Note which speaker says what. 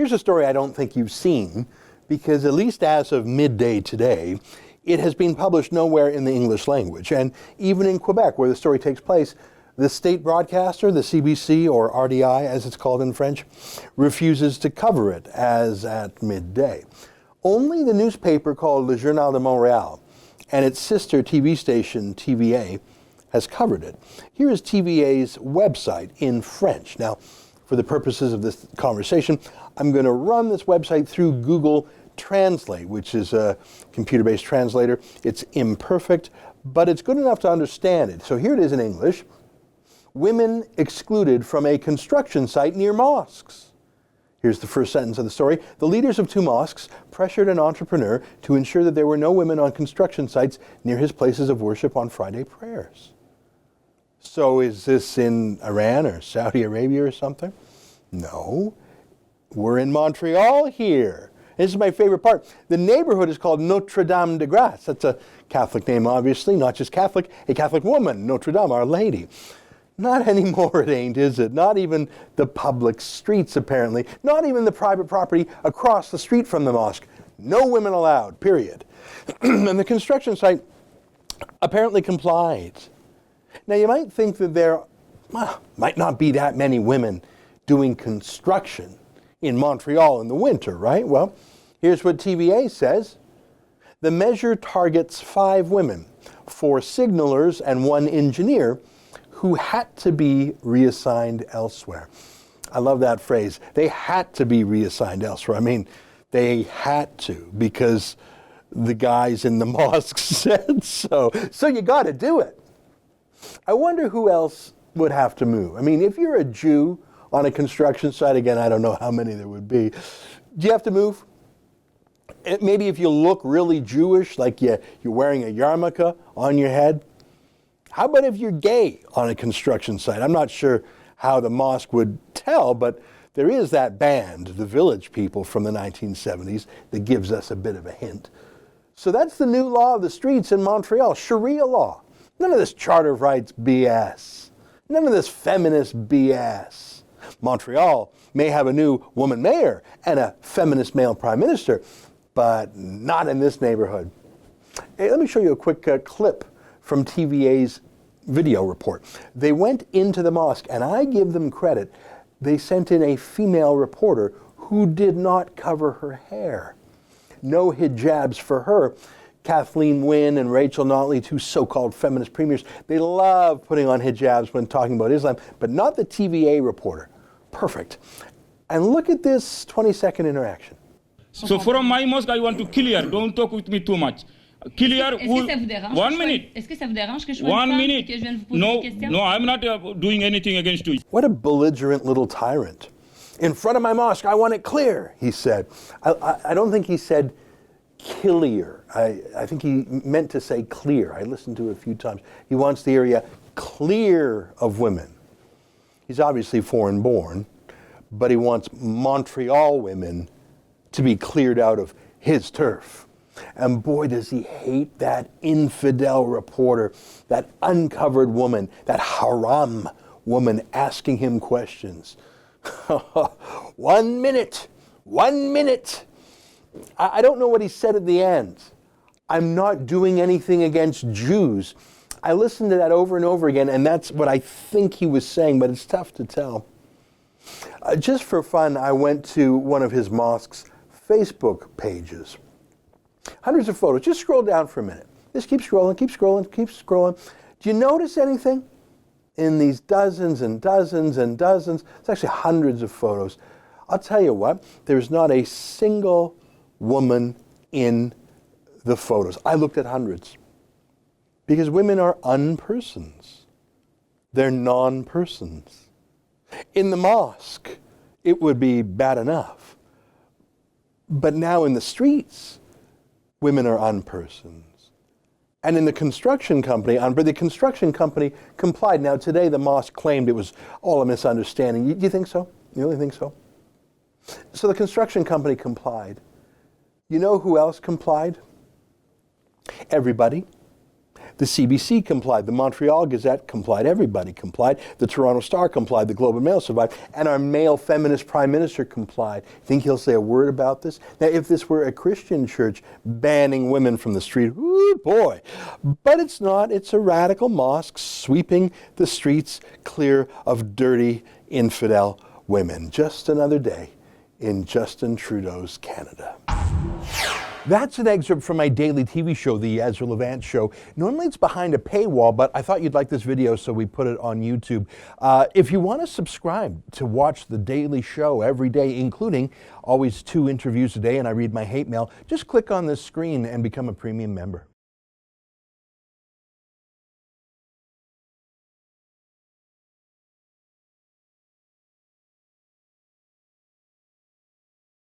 Speaker 1: Here's a story I don't think you've seen, because at least as of midday today, it has been published nowhere in the English language. And even in Quebec, where the story takes place, the state broadcaster, the CBC, or RDI as it's called in French, refuses to cover it as at midday. Only the newspaper called Le Journal de Montréal and its sister TV station, TVA, has covered it. Here is TVA's website in French. Now, for the purposes of this conversation, I'm going to run this website through Google Translate, which is a computer-based translator. It's imperfect, but it's good enough to understand it. So here it is in English. Women excluded from a construction site near mosques. Here's the first sentence of the story. The leaders of 2 mosques pressured an entrepreneur to ensure that there were no women on construction sites near his places of worship on Friday prayers. So is this in Iran or Saudi Arabia or something? No. We're in Montreal here. This is my favorite part. The neighborhood is called Notre Dame de Grâce. That's a Catholic name, obviously, not just Catholic, a Catholic woman, Notre Dame, Our Lady. Not anymore, it ain't, is it? Not even the public streets, apparently. Not even the private property across the street from the mosque. No women allowed, period. And the construction site apparently complied. Now, you might think that there might not be that many women doing construction in Montreal in the winter, right? Well, here's what TVA says. The measure targets 5 women, 4 signalers and 1 engineer, who had to be reassigned elsewhere. I love that phrase. They had to be reassigned elsewhere. I mean, they had to, because the guys in the mosque said so. So you got to do it. I wonder who else would have to move. I mean, if you're a Jew on a construction site, again, I don't know how many there would be, do you have to move? Maybe if you look really Jewish, like you're wearing a yarmulke on your head. How about if you're gay on a construction site? I'm not sure how the mosque would tell, but there is that band, the Village People from the 1970s, that gives us a bit of a hint. So that's the new law of the streets in Montreal, Sharia law. None of this Charter of Rights BS. None of this feminist BS. Montreal may have a new woman mayor and a feminist male prime minister, but not in this neighborhood. Hey, let me show you a quick clip from TVA's video report. They went into the mosque, and I give them credit. They sent in a female reporter who did not cover her hair. No hijabs for her. Kathleen Wynne and Rachel Notley, 2 so-called feminist premiers, they love putting on hijabs when talking about Islam, but not the TVA reporter. Perfect. And look at this 20-second interaction.
Speaker 2: So from my mosque, I want to clear. Don't talk with me too much. Clear.
Speaker 3: Est-ce que ça vous dérange?
Speaker 2: 1 minute.
Speaker 3: Est-ce que ça vous dérange que je sois
Speaker 2: 1
Speaker 3: une femme
Speaker 2: minute.
Speaker 3: et que je vienne vous poser des questions?
Speaker 2: No, I'm not doing anything against you.
Speaker 1: What a belligerent little tyrant. In front of my mosque, I want it clear, he said. I don't think he said clear. I think he meant to say clear. I listened to it a few times. He wants the area clear of women. He's obviously foreign born, but he wants Montreal women to be cleared out of his turf. And boy, does he hate that infidel reporter, that uncovered woman, that haram woman asking him questions. 1 minute, 1 minute. I don't know what he said at the end. I'm not doing anything against Jews. I listened to that over and over again, and that's what I think he was saying, but it's tough to tell. Just for fun, I went to one of his mosque's Facebook pages. Hundreds of photos. Just scroll down for a minute. Just keep scrolling, keep scrolling, keep scrolling. Do you notice anything in these dozens and dozens and dozens? It's actually hundreds of photos. I'll tell you what, there's not a single woman in the photos. I looked at hundreds. Because women are unpersons. They're non-persons. In the mosque, it would be bad enough. But now in the streets, women are unpersons. And in the construction company, but the construction company complied. Now today the mosque claimed it was all a misunderstanding. Do you think so? You really think so? So the construction company complied. You know who else complied? Everybody. The CBC complied, the Montreal Gazette complied, everybody complied, the Toronto Star complied, the Globe and Mail survived, and our male feminist prime minister complied. Think he'll say a word about this? Now, if this were a Christian church banning women from the street, ooh boy. But it's not. It's a radical mosque sweeping the streets clear of dirty, infidel women. Just another day in Justin Trudeau's Canada. That's an excerpt from my daily TV show, The Ezra Levant Show. Normally it's behind a paywall, but I thought you'd like this video, so we put it on YouTube. If you want to subscribe to watch the daily show every day, including always 2 interviews a day, and I read my hate mail, just click on this screen and become a premium member.